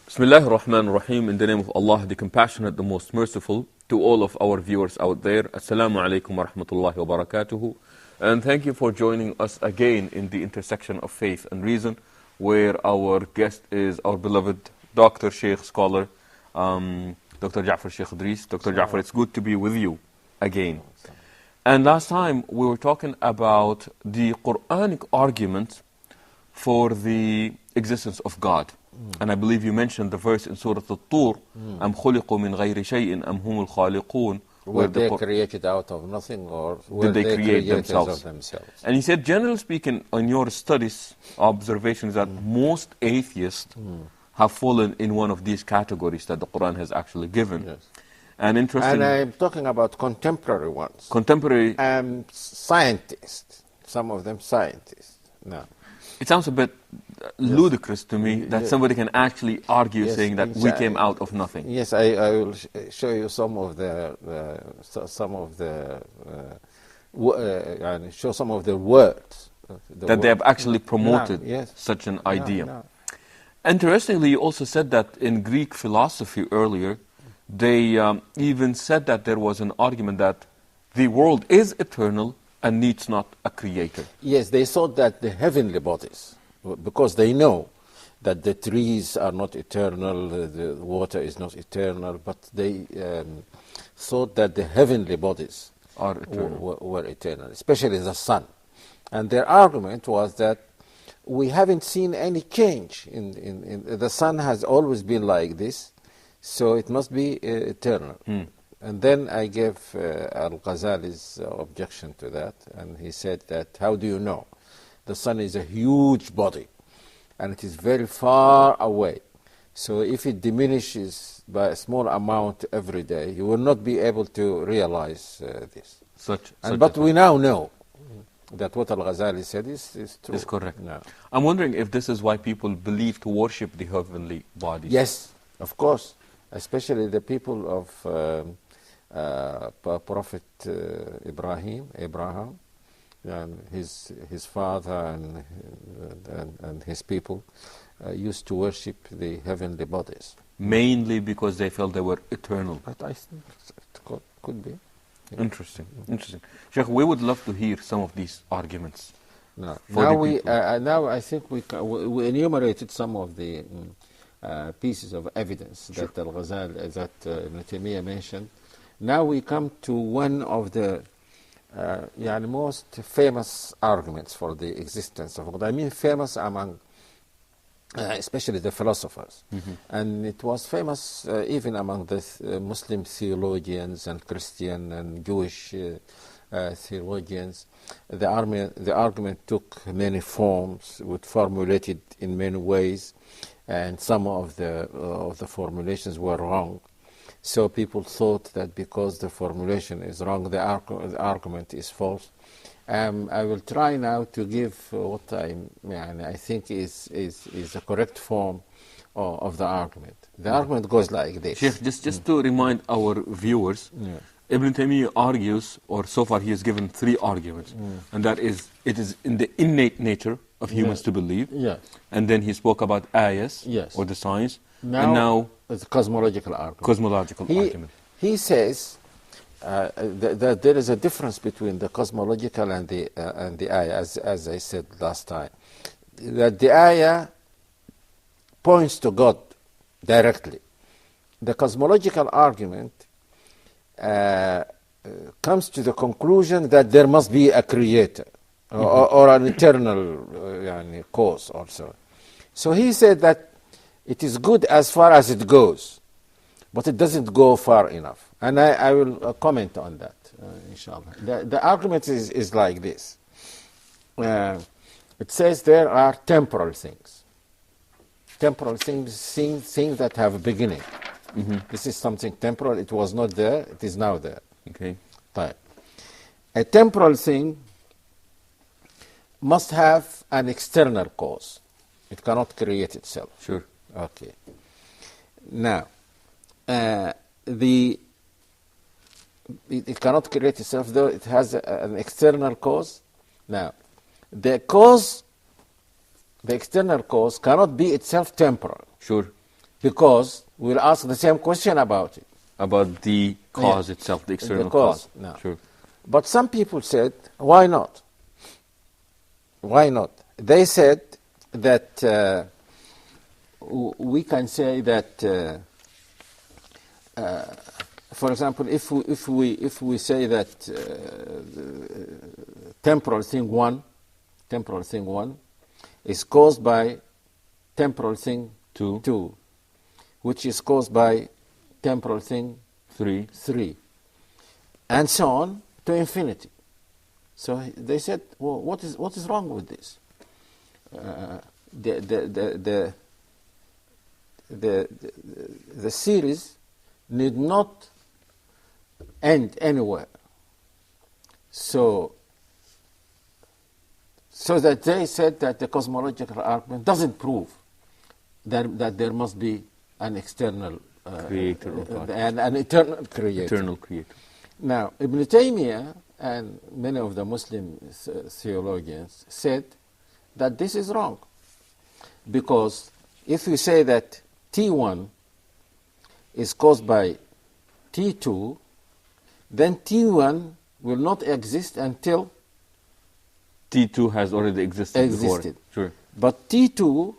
Bismillah ar-Rahman ar-Rahim. In the name of Allah, the Compassionate, the Most Merciful. To all of our viewers out there, Assalamu alaikum wa rahmatullahi wa barakatuhu. And thank you for joining us again in the intersection of faith and reason, where our guest is our beloved Dr. Sheikh Scholar, Dr. Jaafar Sheikh Idris. Dr. Jaafar, it's good to be with you again. And last time we were talking about the Quranic argument for the existence of God. And I believe you mentioned the verse in Surah Al-Tur, أَمْ خُلِقُوا مِنْ غَيْرِ شَيْءٍ أَمْ هُمُ الْخَالِقُونَ. Were they created out of nothing, or were did they create themselves? And he said, generally speaking, in your studies, observations that most atheists have fallen in one of these categories that the Quran has actually given. Yes. And interesting. And I'm talking about contemporary ones. Contemporary. Scientists. Some of them scientists. No. It sounds a bit ludicrous to me that somebody can actually argue saying that we came out of nothing. Yes, I will show you some of the show some of the words that they have actually promoted such an idea. No. Interestingly, you also said that in Greek philosophy earlier, they even said that there was an argument that the world is eternal and needs not a creator. Yes, they thought that the heavenly bodies, because they know that the trees are not eternal, the water is not eternal, but they thought that the heavenly bodies are eternal. Were eternal, especially the sun. And their argument was that we haven't seen any change. In the sun has always been like this, so it must be eternal. And then I gave Al-Ghazali's objection to that, and he said that, how do you know? The sun is a huge body, and it is very far away. So if it diminishes by a small amount every day, you will not be able to realize this. But we now know that what Al-Ghazali said is true. Is correct. No. I'm wondering if this is why people believe to worship the heavenly bodies. Yes, of course. Especially the people of Prophet Abraham, and his father and his people used to worship the heavenly bodies. Mainly because they felt they were eternal. But I think it could be. Yeah. Interesting. Sheikh, we would love to hear some of these arguments. Now I think we enumerated some of the pieces of evidence that Al-Ghazali, that Ibn Taymiyyah mentioned. Now we come to one of the most famous arguments for the existence of God. I mean famous among especially the philosophers. And it was famous even among the Muslim theologians and Christian and Jewish theologians. The argument took many forms, was formulated in many ways, and some of the formulations were wrong. So people thought that because the formulation is wrong, the argument is false. I will try now to give what I think is the correct form of the argument. The argument goes like this. Sheikh, just to remind our viewers, Ibn Taymiyyah argues, or so far he has given three arguments, and that is, it is in the innate nature of humans to believe. Yes. And then he spoke about ayahs, or the signs. Now it's a cosmological argument. Argument. He says that there is a difference between the cosmological and the ayah, as I said last time. That the ayah points to God directly. The cosmological argument comes to the conclusion that there must be a creator or an eternal cause also. So he said that it is good as far as it goes, but it doesn't go far enough. And I will comment on that, inshallah. The argument is like this. It says there are temporal things. Temporal things that have a beginning. This is something temporal. It was not there. It is now there. Okay. Right. A temporal thing must have an external cause. It cannot create itself. Sure. Okay. Now, it cannot create itself, though it has an external cause. Now, the external cause cannot be itself temporal. Sure. because we'll ask the same question about it. About the cause itself, the external The cause. cause. No. Sure. But some people said, why not? Why not? They said that we can say that, for example, if we say that temporal thing one is caused by temporal thing two, which is caused by temporal thing three, and so on to infinity. So they said, well, what is wrong with this? The series need not end anywhere. So that they said that the cosmological argument doesn't prove that there must be an external creator, and an eternal creator. Now, Ibn Taymiyyah and many of the Muslim theologians said that this is wrong, because if you say that T1 is caused by T2, then T1 will not exist until T2 has already existed before. Sure. But T2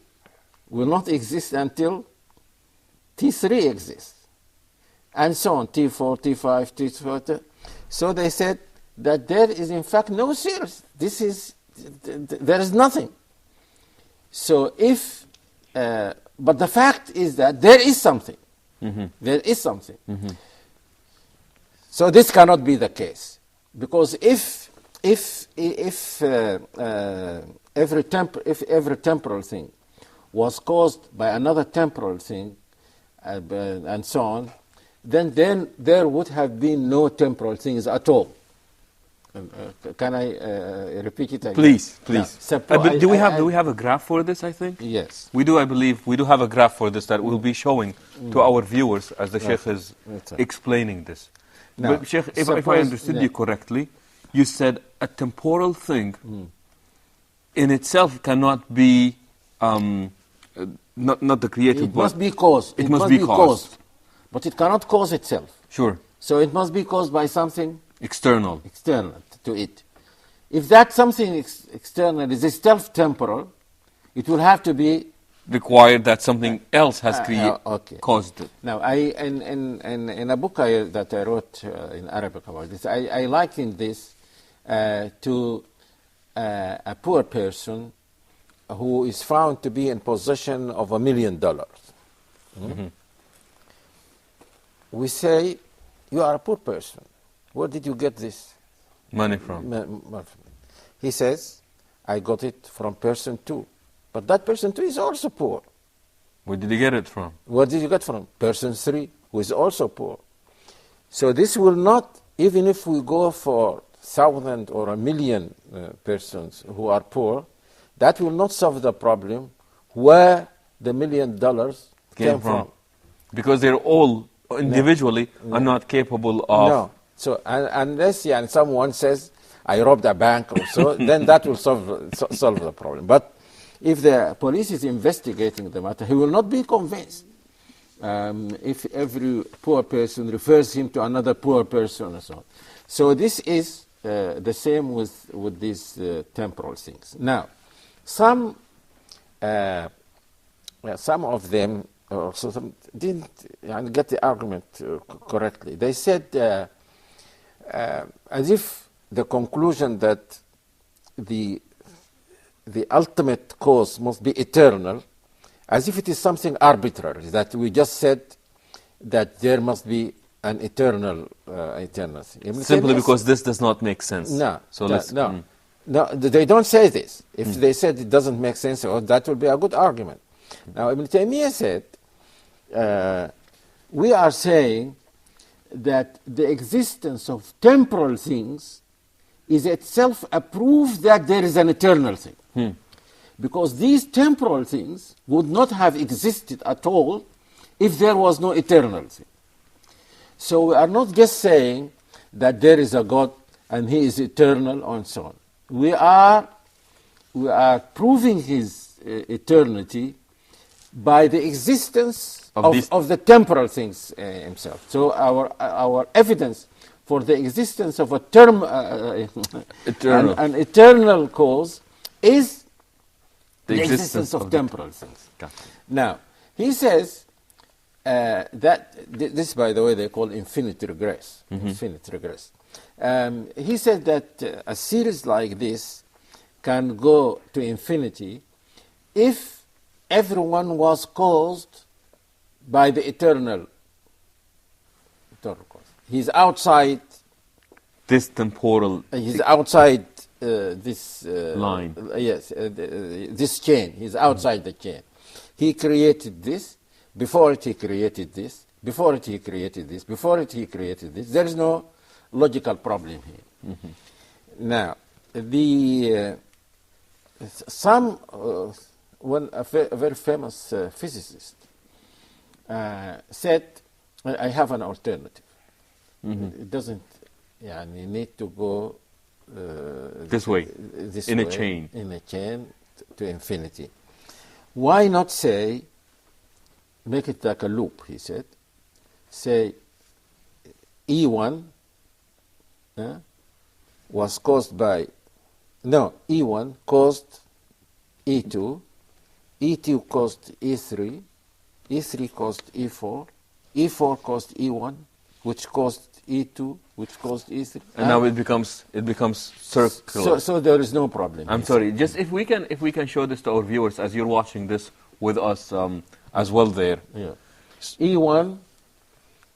will not exist until T3 exists, and so on, T4, T5, T4. So they said that there is in fact no series. There is nothing. So but the fact is that there is something. Mm-hmm. There is something. Mm-hmm. So this cannot be the case, because if every temporal thing was caused by another temporal thing, and so on, then there would have been no temporal things at all. Can I repeat it again? Please. Do we have a graph for this, I think? Yes. We do, I believe. We do have a graph for this that we'll be showing to our viewers as the Sheikh is explaining this. Now, but Sheikh, if I understood you correctly, you said a temporal thing in itself cannot be not the creator. It must be caused. It must be caused. But it cannot cause itself. Sure. So it must be caused by something external to it. If that something external is self-temporal, it will have to be required that something else has caused it. Now, in a book that I wrote in Arabic about this, I likened this to a poor person who is found to be in possession of $1 million. Mm-hmm. We say, you are a poor person. Where did you get this money from? He says, I got it from person 2. But that person 2 is also poor. Where did you get it from? Where did you get it from? Person 3, who is also poor. So this will not, even if we go for 1,000 or 1 million persons who are poor, that will not solve the problem where the $1 million came from. Because they're all individually are not capable of... No. So unless someone says, I robbed a bank or so, then that will solve the problem. But if the police is investigating the matter, he will not be convinced if every poor person refers him to another poor person and so on. So this is the same with these temporal things. Now, some of them also didn't get the argument correctly. They said, as if the conclusion that the ultimate cause must be eternal, as if it is something arbitrary, that we just said that there must be an eternal thing. Simply because this does not make sense. No, they don't say this. If they said it doesn't make sense, that would be a good argument. Now, Ibn Taymiyyah said, we are saying that the existence of temporal things is itself a proof that there is an eternal thing. Because these temporal things would not have existed at all if there was no eternal thing. So we are not just saying that there is a God and he is eternal and so on. We are proving his eternity by the existence of the temporal things himself. So our evidence for the existence of a an eternal cause is the existence of temporal things. Now, he says that this, by the way, they call infinite regress. Infinite regress. He said that a series like this can go to infinity if everyone was caused by the eternal cause. He's outside this temporal. He's outside this line. Yes, this chain. He's outside the chain. He created this. Before it, he created this. Before it, he created this. Before it, he created this. There is no logical problem here. Now, when a very famous physicist said, I have an alternative. It doesn't need to go this way, in a chain to infinity. Why not say, make it like a loop, he said, say E1 was caused by, E1 caused E2, E2 caused E3, E3 caused E4, E4 caused E1, which caused E2, which caused E3. And now it becomes circular. So there is no problem. I'm sorry. Just if we can show this to our viewers as you're watching this with us as well there. Yeah. E1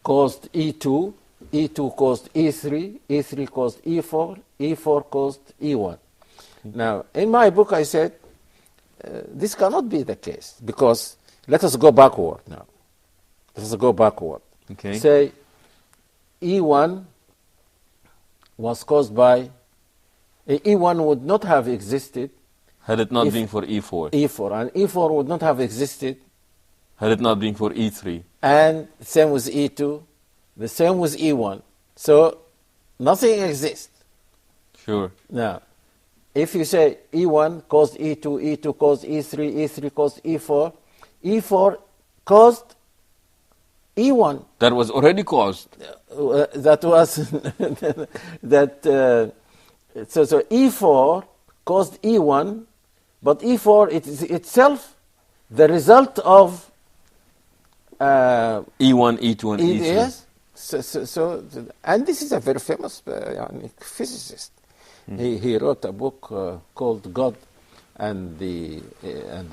caused E2, E2 caused E3, E3 caused E4, E4 caused E1. Now, in my book, I said this cannot be the case because let us go backward now. Let us go backward. Okay. Say E1 was caused by E1 would not have existed had it not been for E4. E4 and E4 would not have existed had it not been for E3. And same with E2, the same with E1. So nothing exists. Sure. Now, if you say E1 caused E2, E2 caused E3, E3 caused E4, E4 caused E1. That was already caused. That was so E4 caused E1, but E4 is itself the result of E1, E2, and E3. Yes. So, and this is a very famous physicist. He wrote a book called God and the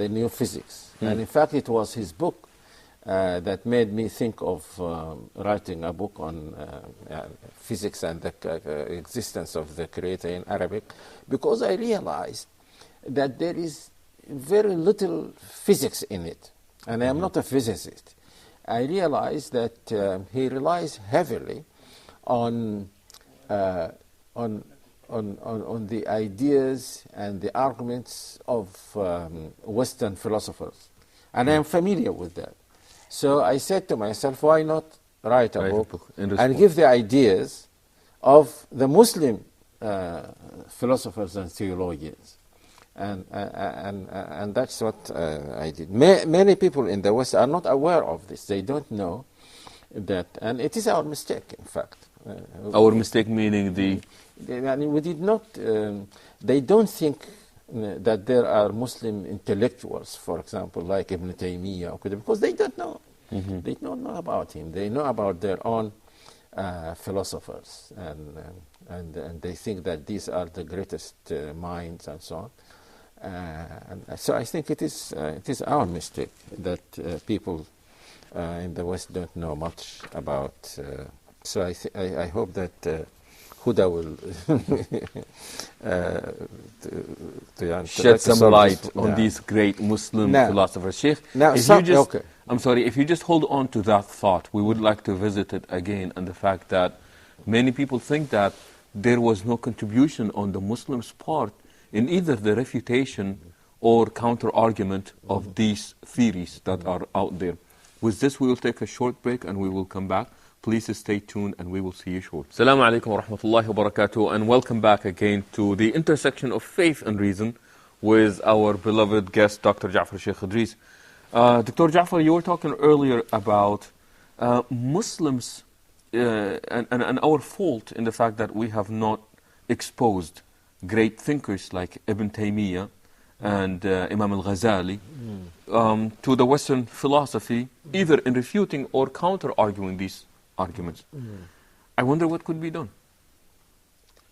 New Physics. And in fact, it was his book that made me think of writing a book on physics and the existence of the Creator in Arabic, because I realized that there is very little physics in it. And I am not a physicist. I realized that he relies heavily on the ideas and the arguments of Western philosophers. And I am familiar with that. So I said to myself, why not write a book and give the ideas of the Muslim philosophers and theologians? And that's what I did. Many people in the West are not aware of this. They don't know that, and it is our mistake, in fact. Our mistake meaning we did not. They don't think that there are Muslim intellectuals, for example, like Ibn Taymiyyah, because they don't know. They don't know about him. They know about their own philosophers, and they think that these are the greatest minds and so on. And so I think it is our mistake that people in the West don't know much about. So I hope that Huda will shed some light on these great Muslim philosophers. Sheikh, if you just hold on to that thought, we would like to visit it again, and the fact that many people think that there was no contribution on the Muslims' part in either the refutation or counter-argument of these theories that are out there. With this, we will take a short break and we will come back. Please stay tuned and we will see you shortly. Assalamu alaikum wa rahmatullahi wa barakatuh, and welcome back again to the intersection of faith and reason with our beloved guest, Dr. Jaafar Sheikh Idris. Dr. Jafar, you were talking earlier about Muslims and our fault in the fact that we have not exposed great thinkers like Ibn Taymiyyah and Imam al-Ghazali to the Western philosophy, either in refuting or counter-arguing these arguments. I wonder what could be done.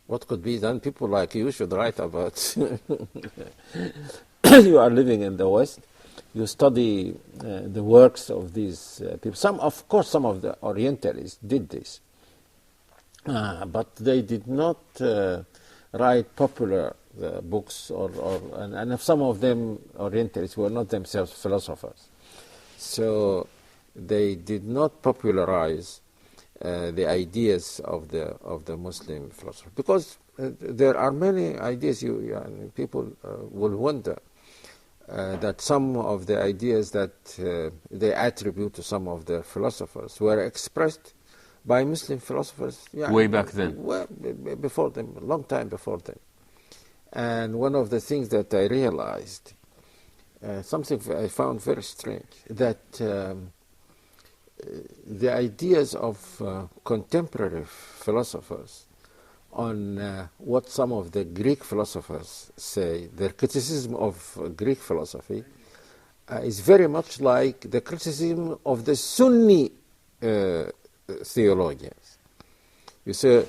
What could be done? People like you should write about. You are living in the West. You study the works of these people. Of course, some of the Orientalists did this, but they did not write popular books, and some of them Orientalists were not themselves philosophers, so they did not popularize the ideas of the Muslim philosopher, because there are many ideas. People will wonder that some of the ideas that they attribute to some of the philosophers were expressed by Muslim philosophers way back then, well, before them, a long time before them. And one of the things that I realized, something I found very strange, that the ideas of contemporary philosophers on what some of the Greek philosophers say, their criticism of Greek philosophy is very much like the criticism of the Sunni theologians. You see,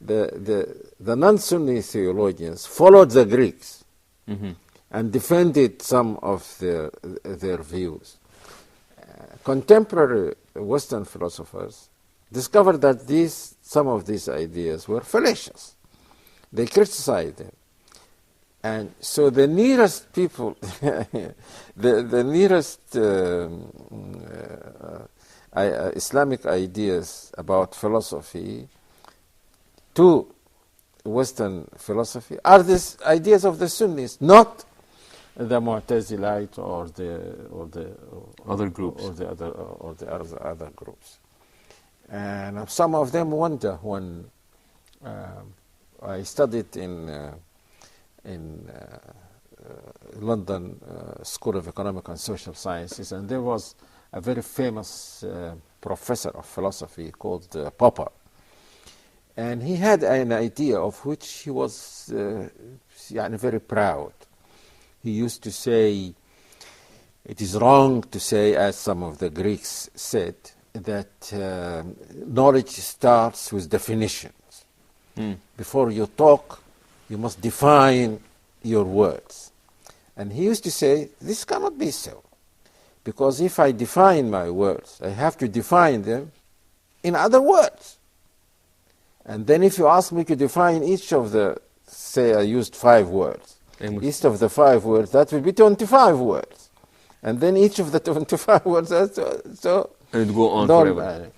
the non-Sunni theologians followed the Greeks and defended some of their views. Contemporary Western philosophers discovered that some of these ideas were fallacious. They criticized them. And so the nearest people, the nearest Islamic ideas about philosophy to Western philosophy are these ideas of the Sunnis, not the Mu'tazilite or the other groups, or the other groups. And some of them wonder when I studied in London School of Economic and Social Sciences, and there was a very famous professor of philosophy called Popper. And he had an idea of which he was very proud. He used to say, it is wrong to say, as some of the Greeks said, that knowledge starts with definitions. Before you talk, you must define your words. And he used to say, this cannot be so. Because if I define my words, I have to define them in other words. And then if you ask me to define each of the, say I used 5 words, each of the 5 words, that will be 25 words. And then each of the 25 words, so and it go on forever.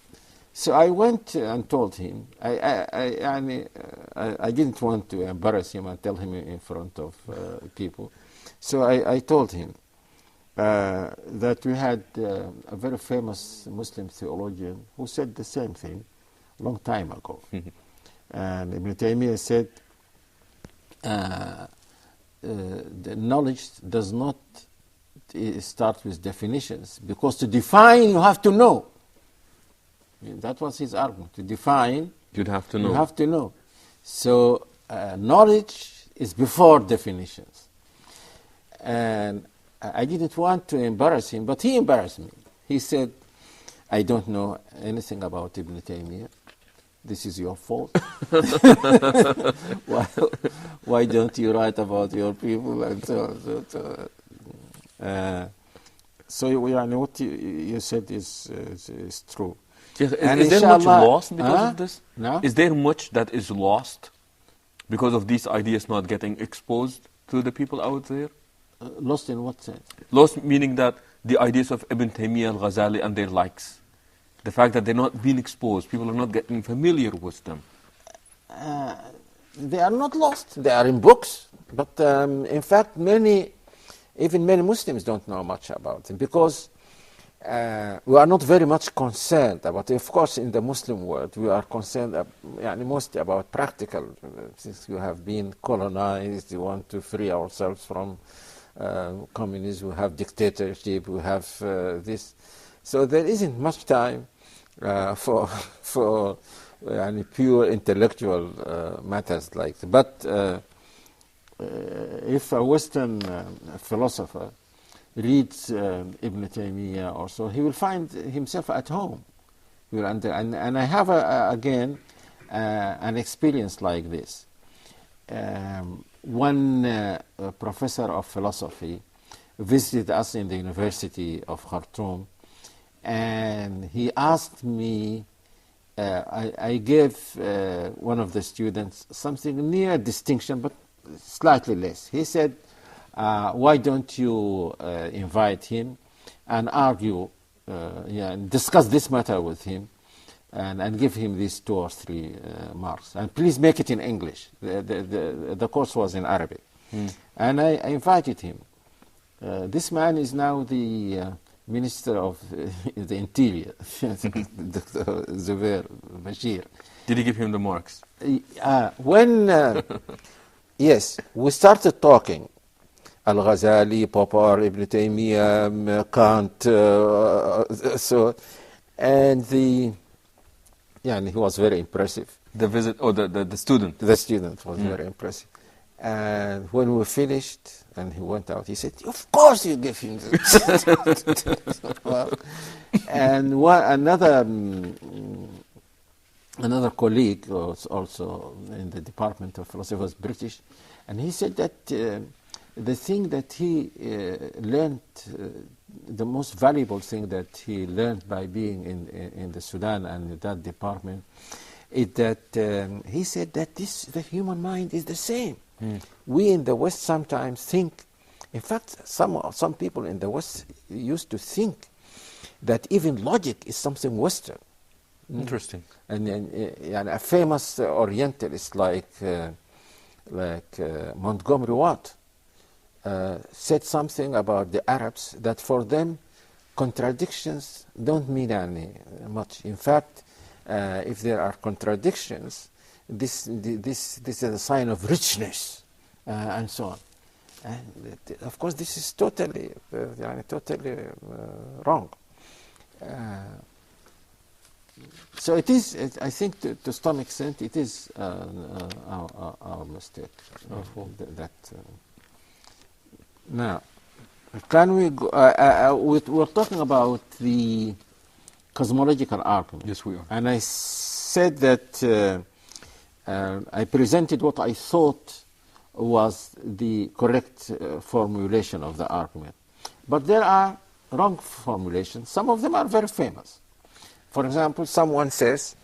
So I went and told him, I didn't want to embarrass him and tell him in front of people. So I told him that we had a very famous Muslim theologian who said the same thing a long time ago. And Ibn Taymiyyah said, the knowledge does not start with definitions, because to define you have to know. That was his argument. To define, you'd have to know. You have to know. So knowledge is before definitions. And I didn't want to embarrass him, but he embarrassed me. He said, I don't know anything about Ibn Taymiyyah. This is your fault. Why don't you write about your people? And so what you said is true. Is there much lost because of this? No? Is there much that is lost because of these ideas not getting exposed to the people out there? Lost in what sense? Lost meaning that the ideas of Ibn Taymiyyah, al-Ghazali and their likes, the fact that they're not being exposed, people are not getting familiar with them. They are not lost. They are in books. But in fact, even many Muslims don't know much about them, because we are not very much concerned about it. Of course, in the Muslim world, we are concerned mostly about practical, since we have been colonized, we want to free ourselves from communism, we have dictatorship, we have this. So there isn't much time for pure intellectual matters like that. But if a Western philosopher reads Ibn Taymiyyah or so, he will find himself at home. He will and I have again an experience like this. One professor of philosophy visited us in the University of Khartoum, and he asked me, I gave one of the students something near distinction, but slightly less. He said, why don't you invite him and argue, and discuss this matter with him, and give him these 2 or 3 marks. And please make it in English. The course was in Arabic. And I invited him. This man is now the Minister of the Interior, Dr. Zubair Bashir. Did you give him the marks? Yes, we started talking. Al-Ghazali, Popper, Ibn Taymiyyah, Kant, and he was very impressive. The student? The student was very impressive. And when we finished and he went out, he said, of course you give him this. And another colleague was also in the Department of Philosophy, was British, and he said that the thing that he learned, the most valuable thing that he learned by being in the Sudan and that department, is that he said that the human mind is the same. We in the West sometimes think, in fact, some people in the West used to think that even logic is something Western. Interesting. And a famous Orientalist like Montgomery Watt said something about the Arabs that for them contradictions don't mean any much. In fact, if there are contradictions, this is a sign of richness and so on. And of course, this is totally wrong. So it is. I think to some extent it is our mistake. Now, can we go? We're talking about the cosmological argument. Yes, we are. And I said that I presented what I thought was the correct formulation of the argument. But there are wrong formulations. Some of them are very famous. For example, someone says,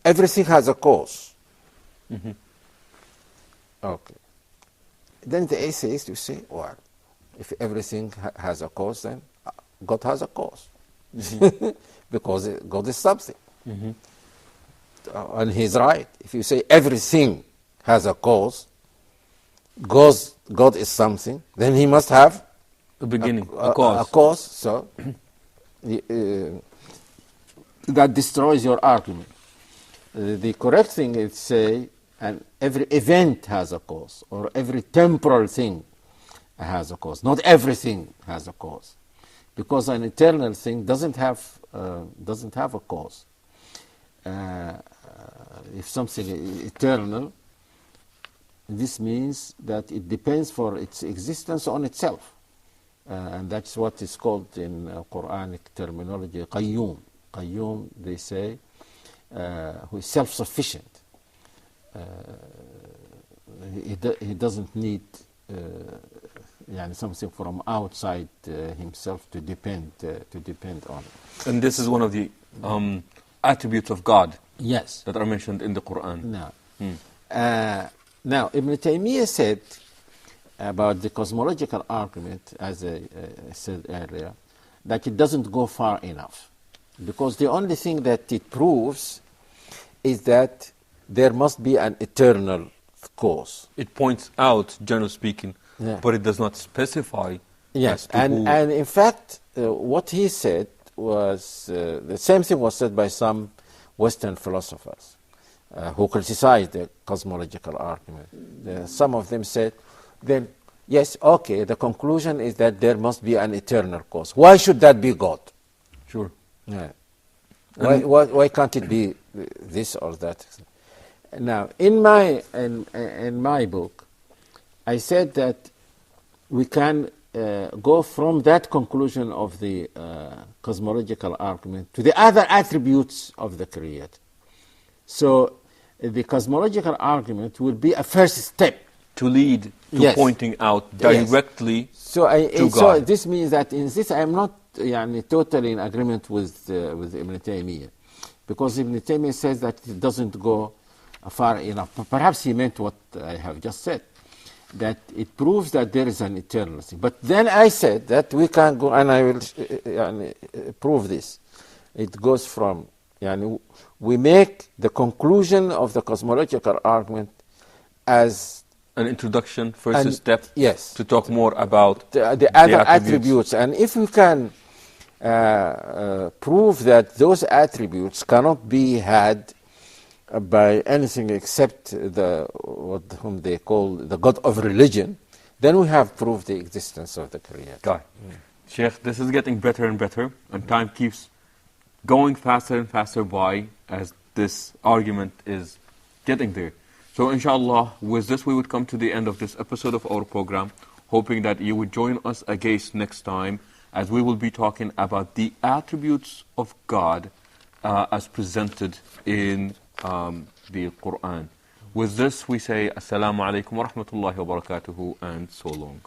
everything has a cause. Okay. Then the atheist will say, well, if everything has a cause, then God has a cause. Because God is something. And he's right. If you say everything has a cause, God is something, then he must have a beginning, a cause. So that destroys your argument. The correct thing is to say, and every event has a cause, or every temporal thing has a cause. Not everything has a cause, because an eternal thing doesn't have a cause. If something is eternal, this means that it depends for its existence on itself, and that's what is called in Quranic terminology qayyum. Qayyum, they say, who is self-sufficient. He doesn't need something from outside himself to depend on. And this is one of the attributes of God. Yes. That are mentioned in the Quran. Now, Ibn Taymiyyah said about the cosmological argument, as I said earlier, that it doesn't go far enough. Because the only thing that it proves is that there must be an eternal cause. It points out, generally speaking, but it does not specify. Yes, and in fact, what he said was, the same thing was said by some Western philosophers who criticized the cosmological argument. Some of them said, then yes, okay, the conclusion is that there must be an eternal cause. Why should that be God? Sure. Yeah. Why can't it be this or that? Now, in my book, I said that we can go from that conclusion of the cosmological argument to the other attributes of the Creator. So the cosmological argument will be a first step to lead to yes. pointing out directly to God. So this means that in this I am not totally in agreement with Ibn Taymiyyah, because Ibn Taymiyyah says that it doesn't go far enough. Perhaps he meant what I have just said, that it proves that there is an eternality. But then I said that we can go, and I will prove this. It goes from, we make the conclusion of the cosmological argument as an introduction, first step, yes, to talk more about the other attributes. And if we can prove that those attributes cannot be had by anything except whom they call the God of religion, then we have proved the existence of the Creator. Sheikh, this is getting better and better, and time keeps going faster and faster by as this argument is getting there. So inshallah, with this we would come to the end of this episode of our program, hoping that you would join us again next time, as we will be talking about the attributes of God as presented in the Quran. With this we say Assalamu alaikum wa rahmatullahi wa barakatuhu, and so long.